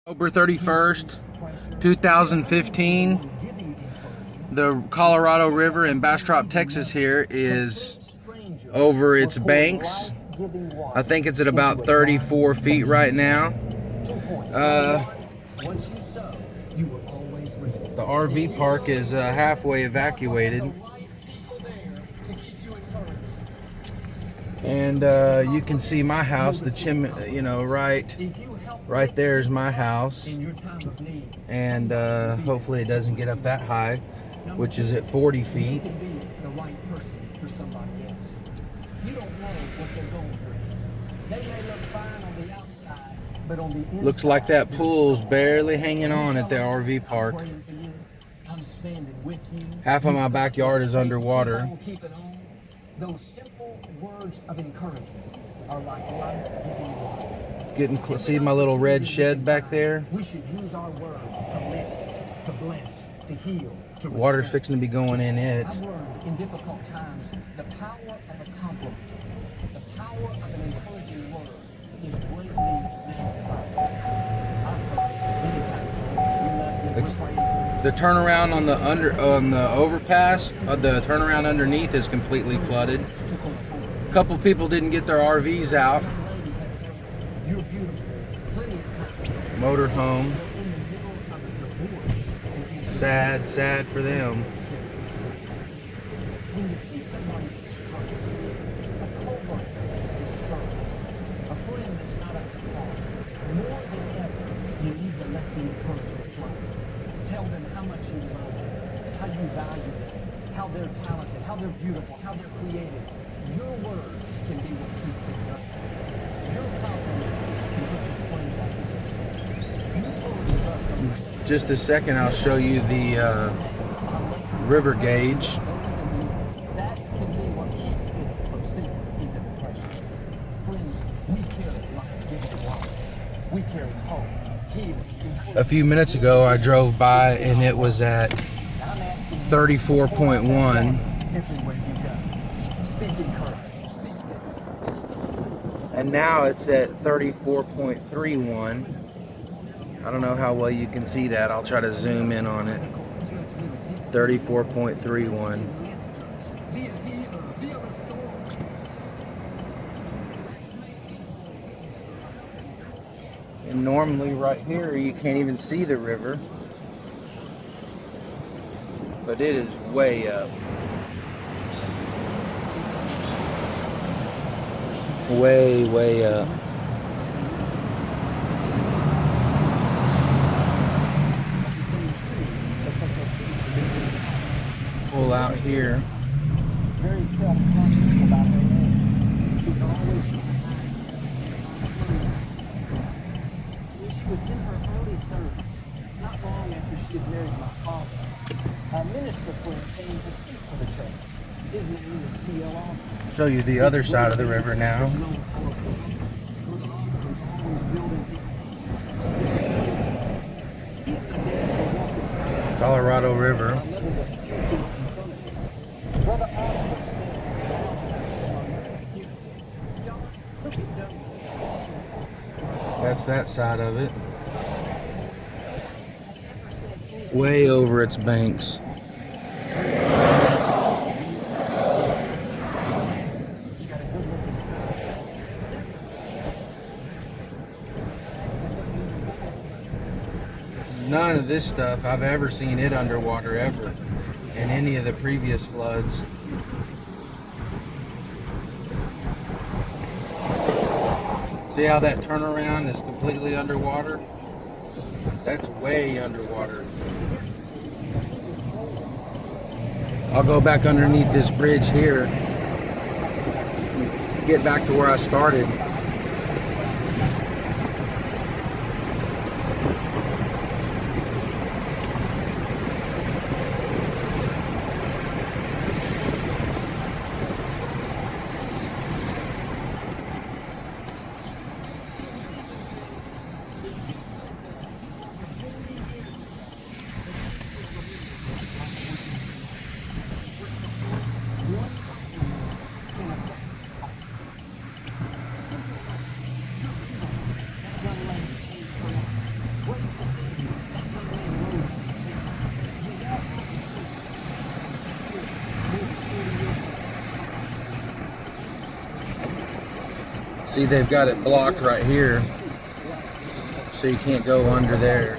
October 31st, 2015. The Colorado River in Bastrop, Texas here is over its banks. I think it's at about 34 feet right now. The RV park is halfway evacuated. And you can see my house, the chimney, you know, right there is my house. And hopefully it doesn't get up that high, which is at 40 feet. Looks like that pool's barely hanging on at the RV park. Half of my backyard is underwater. Those simple words of encouragement are like life-giving water. See my little red shed back there? We should use our words to lift, to bless, to heal, to water's fixing to be going in it. I've learned in difficult times the power of a compliment, the power of an encouraging word is greatly magnified. The turnaround on the overpass, the turnaround underneath is completely flooded. A couple people didn't get their RVs out. Motorhome. Sad for them. Tell them how much you love them, how you value them, how they're talented, how they're beautiful, how they're creative. Your words can be what keeps them going. Your compliment can put the spring back in your Just a second, I'll show you the river gauge. That can be what keeps them from sinking into depression. Friends, we carry life-giving water. We carry hope. A few minutes ago I drove by and it was at 34.1 and now it's at 34.31. I don't know how well you can see that. I'll try to zoom in on it. 34.31. And normally right here you can't even see the river, but it is way up. Way up. Pull out here. Very self-conscious about her names. She can always was in her early 30s, not long after she had married my father. A minister friend came to speak to the church. His name was T.L. Austin. Show you the other side of the river now. Colorado River. That's that side of it. Way over its banks. None of this stuff I've ever seen it underwater ever in any of the previous floods. See how that turnaround is completely underwater? That's way underwater. I'll go back underneath this bridge here, get back to where I started. See, they've got it blocked right here, so you can't go under there.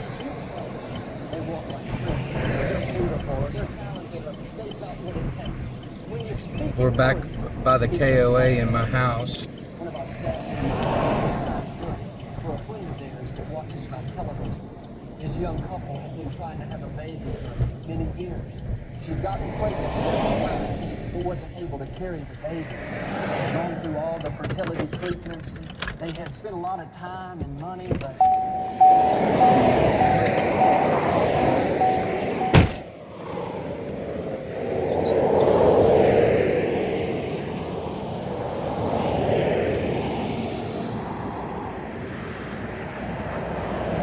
We're back by the KOA in my house. For a friend of theirs that watches my television, this young couple had been trying to have a baby for many years. She'd gotten pregnant but wasn't able to carry the baby. Going through all the fertility treatments, they had spent a lot of time and money, but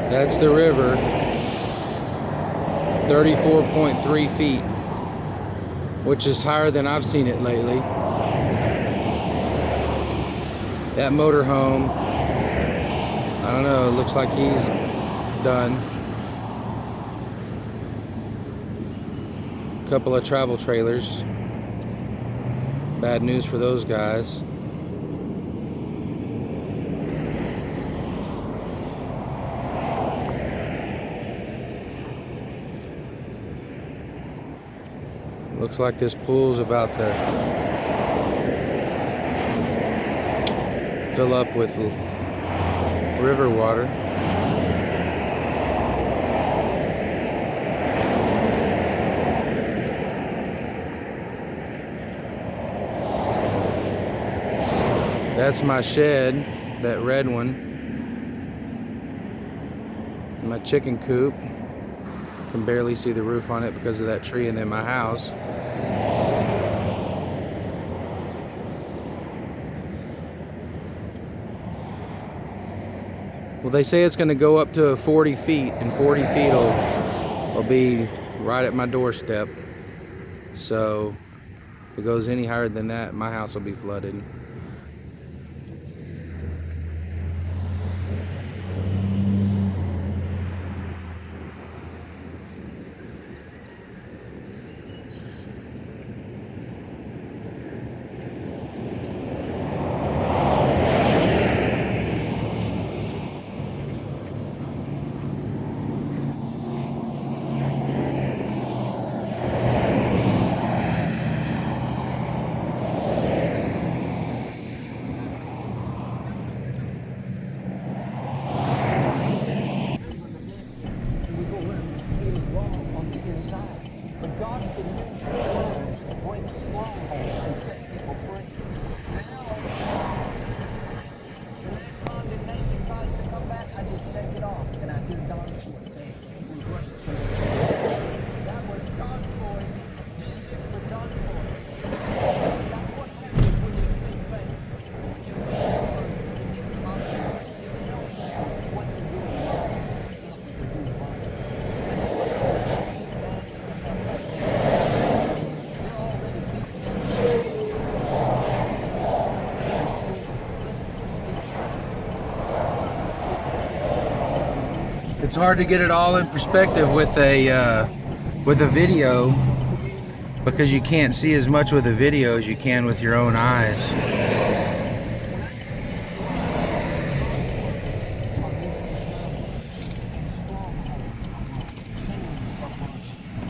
that's the river, 34.3 feet, which is higher than I've seen it lately. That motorhome, I don't know, it looks like he's done. A couple of travel trailers. Bad news for those guys. Looks like this pool's about to fill up with river water. That's my shed, that red one. My chicken coop. Can barely see the roof on it because of that tree, and then my house. Well, they say it's going to go up to 40 feet, and 40 feet will be right at my doorstep. So if it goes any higher than that, my house will be flooded. but God can use words to break strongholds and set people free. Now, when that condemnation tries to come back, I just shake it off, and I hear God's voice saying, "We break through." That was God's voice. Use this for God's voice. That's what happens when you speak faith. You tell what to do wrong, not what to do right. It's hard to get it all in perspective with a video, because you can't see as much with a video as you can with your own eyes.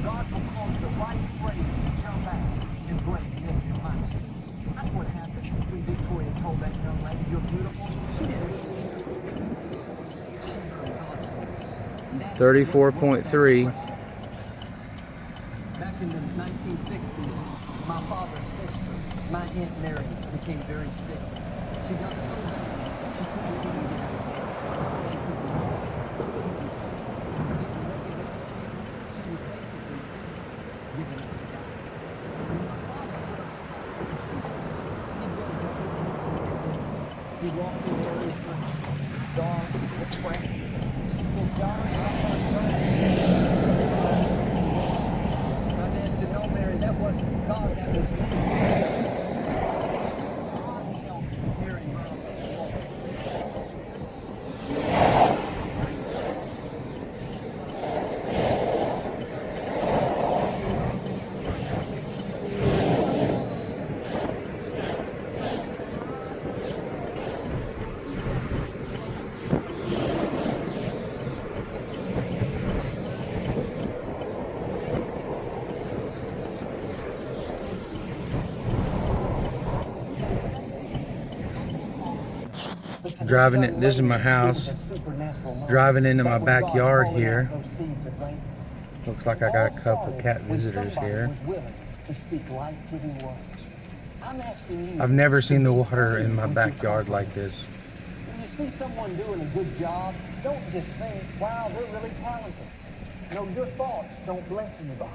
God will cause the right phrase to jump out and break negative mindsets. That's what happened when Victoria told that young lady, "You're beautiful." She didn't. 34.3. Back in the 1960s, my father's sister, my Aunt Mary, became very sick. She got so bad, she couldn't even get out. She couldn't walk. She was basically giving up to God. When my father put her he walked through areas dark, depressed. She said, "John, I'm not going." My dad said, "No, Mary, that wasn't God, that was me." God helped Mary rise up. Driving it, this is my house. Driving into my backyard here. Looks like I got a couple cat visitors here. I've never seen the water in my backyard like this. When you see someone doing a good job, don't just think, wow, they're really talented. No, your thoughts don't bless anybody.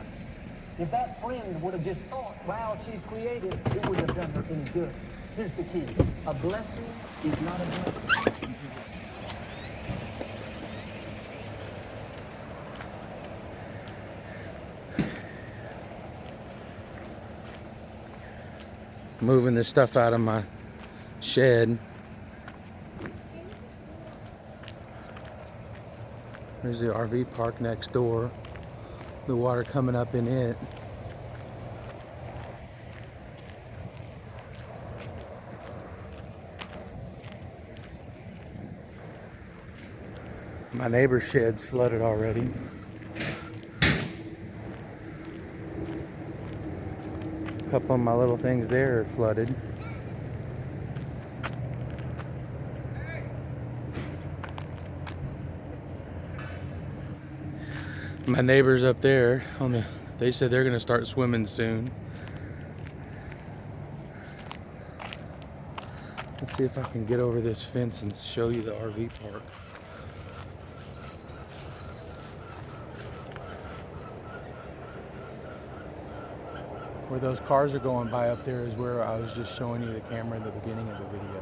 If that friend would have just thought, wow, she's creative, it wouldn't have done her any good. Here's the key. A blessing is not a blessing. Moving this stuff out of my shed. There's the RV park next door. The water coming up in it. My neighbor's shed's flooded already. A couple of my little things there are flooded. My neighbors up there they said they're gonna start swimming soon. Let's see if I can get over this fence and show you the RV park. Where those cars are going by up there is where I was just showing you the camera in the beginning of the video.